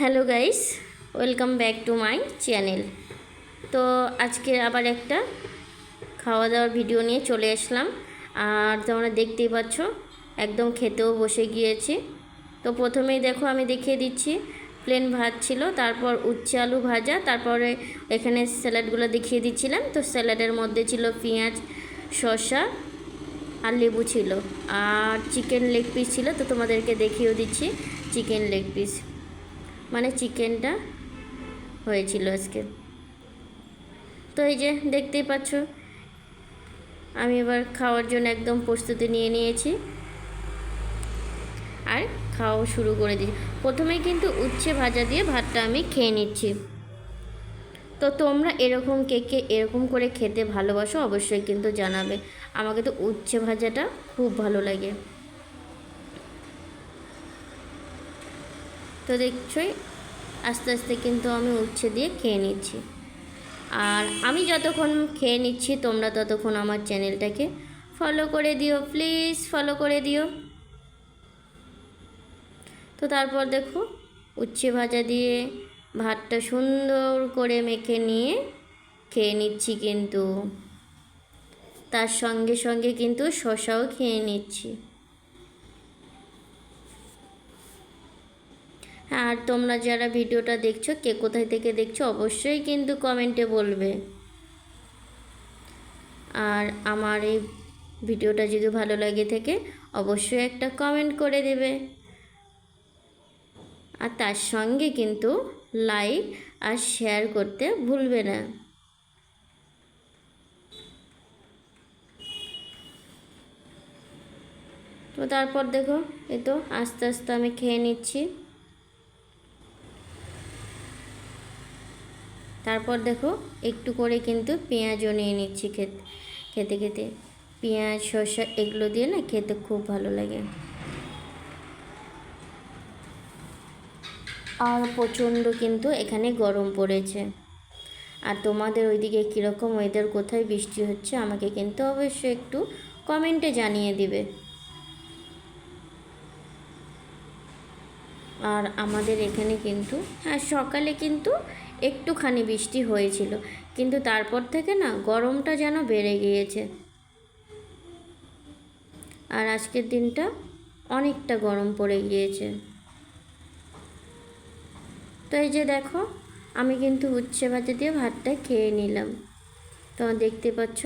Hello guys, welcome back to my channel. তো আজকে আবার একটা খাওয়া দাওয়ার ভিডিও নিয়ে চলে আসলাম। আর তোমরা দেখতেই পাচ্ছ একদম খেতেও বসে গিয়েছি। তো প্রথমেই দেখো আমি দেখিয়ে দিচ্ছি, প্লেন ভাত ছিল, তারপর উচ্ছে আলু ভাজা, তারপরে এখানে স্যালাডগুলো দেখিয়ে দিচ্ছিলাম। তো স্যালাডের মধ্যে ছিল পেঁয়াজ, শসা আর লেবু ছিল, আর চিকেন লেগ পিস ছিল। তো তোমাদেরকে দেখিয়েও দিচ্ছি চিকেন লেগ পিস, মানে চিকেনটা হয়েছিল আজকে। তো এই যে দেখতেই পাচ্ছ আমি এবার খাওয়ার জন্য একদম প্রস্তুতি নিয়ে নিয়েছি আর খাওয়া শুরু করে দিয়েছি। প্রথমেই কিন্তু উচ্ছে ভাজা দিয়ে ভাতটা আমি খেয়ে নিচ্ছি। তো তোমরা এরকম কে কে এরকম করে খেতে ভালোবাসো অবশ্যই কিন্তু জানাবে। আমাকে তো উচ্ছে ভাজাটা খুব ভালো লাগে। তো দেখছই আস্তে আস্তে কিন্তু আমি উচ্ছে দিয়ে খেয়ে নিচ্ছি। আর আমি যতক্ষণ খেয়ে নিচ্ছি তোমরা ততক্ষণ আমার চ্যানেলটাকে ফলো করে দিও, প্লিজ ফলো করে দিও। তো তারপর দেখো উচ্ছে ভাজা দিয়ে ভাতটা সুন্দর করে মেখে নিয়ে খেয়ে নিচ্ছি, কিন্তু তার সঙ্গে সঙ্গে কিন্তু শসাও খেয়ে নিচ্ছি। আর তোমরা যারা ভিডিওটা দেখছো কে কোথায় থেকে দেখছো অবশ্যই কিন্তু কমেন্টে বলবে। আর আমার এই ভিডিওটা যদি ভালো লাগে থাকে অবশ্যই একটা কমেন্ট করে দেবে, আর তার সঙ্গে কিন্তু লাইক আর শেয়ার করতে ভুলবে না। তো তারপর দেখো এই তো আস্তে আস্তে আমি খেয়ে নিচ্ছি। তারপর দেখো একটু করে কিন্তু পেঁয়াজও নিয়ে নিচ্ছি খেতে খেতে। পেঁয়াজ শসা এগুলো দিয়ে না খেতে খুব ভালো লাগে। আর প্রচণ্ড কিন্তু এখানে গরম পড়েছে। আর তোমাদের ওইদিকে কীরকম ওয়েদার, কোথায় বৃষ্টি হচ্ছে আমাকে কিন্তু অবশ্যই একটু কমেন্টে জানিয়ে দিবে। আর আমাদের এখানে কিন্তু সকালে কিন্তু একটুখানি বৃষ্টি হয়েছিল, কিন্তু তারপর থেকে না গরমটা যেন বেড়ে গিয়েছে। আর আজকের দিনটা অনেকটা গরম পড়ে গিয়েছে। তো এই যে দেখো আমি কিন্তু উচ্ছে ভাজা দিয়ে ভাতটা খেয়ে নিলাম। তো দেখতে পাচ্ছ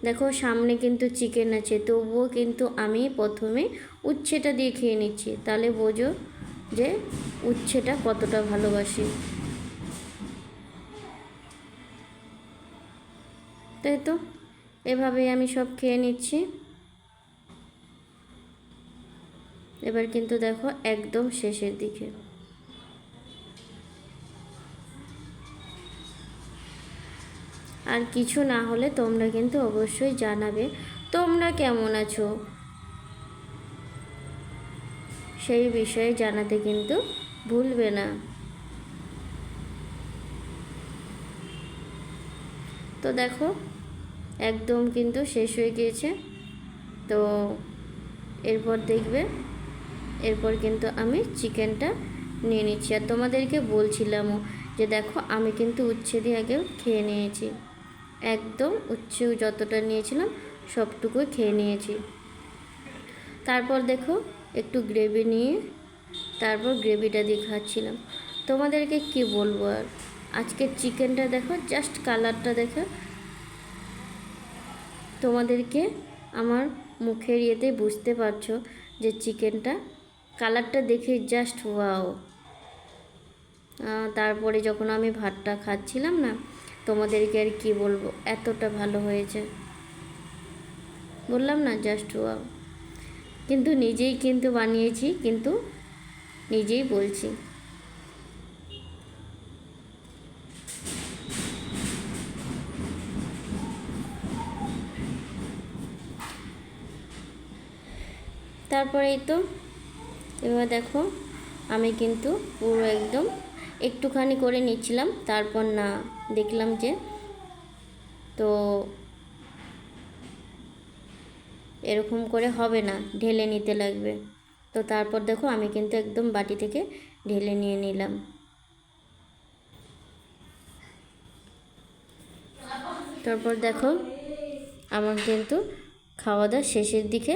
দেখো সামনে কিন্তু চিকেন আছে, তবুও কিন্তু আমি প্রথমে উচ্ছেটা দিয়ে খেয়ে নিচ্ছি। তাহলে বোঝো যে উচ্ছেটা কতটা ভালোবাসি। তাই তো এভাবেই আমি সব খেয়ে নিচ্ছি। এবার কিন্তু দেখো একদম শেষের দিকে। আর কিছু না হলে তোমরা কিন্তু অবশ্যই জানাবে তোমরা কেমন আছো, সেই বিষয়ে জানাতে কিন্তু ভুলবে না। তো দেখো একদম কিন্তু শেষ হয়ে গিয়েছে। তো এরপর দেখবে, এরপর কিন্তু আমি চিকেনটা নিয়ে নিচ্ছি। আর তোমাদেরকে বলছিলামও যে দেখো আমি কিন্তু উচ্ছে দিয়ে আগেও খেয়ে নিয়েছি, একদম উচ্ছে যতটা নিয়েছিলাম সবটুকুই খেয়ে নিয়েছি। তারপর দেখো একটু গ্রেভি নিয়ে তারপর গ্রেভিটা দিয়ে খাচ্ছিলাম। তোমাদেরকে কি বলবো, আর আজকের চিকেনটা দেখো, জাস্ট কালারটা দেখো, তোমাদেরকে আমার মুখের ইয়েতে বুঝতে পারছো যে চিকেনটা কালারটা দেখে জাস্ট ওয়াও। তারপরে যখন আমি ভাতটা খাচ্ছিলাম না, তোমাদেরকে আর কি বলবো, এতটা ভালো হয়েছে, বললাম না জাস্ট ওয়াও। কিন্তু নিজেই কিন্তু বানিয়েছি, কিন্তু নিজেই বলছি। তারপরেই তো এবার দেখো আমি কিন্তু পুরো একদম একটুখানি করে নিচ্ছিলাম, তারপর না দেখলাম যে তো এরকম করে হবে না, ঢেলে নিতে লাগবে। তো তো তারপর দেখো আমি কিন্তু একদম বাটি থেকে ঢেলে নিয়ে নিলাম। তারপর দেখো আমার কিন্তু খাওয়া দাওয়া শেষের দিকে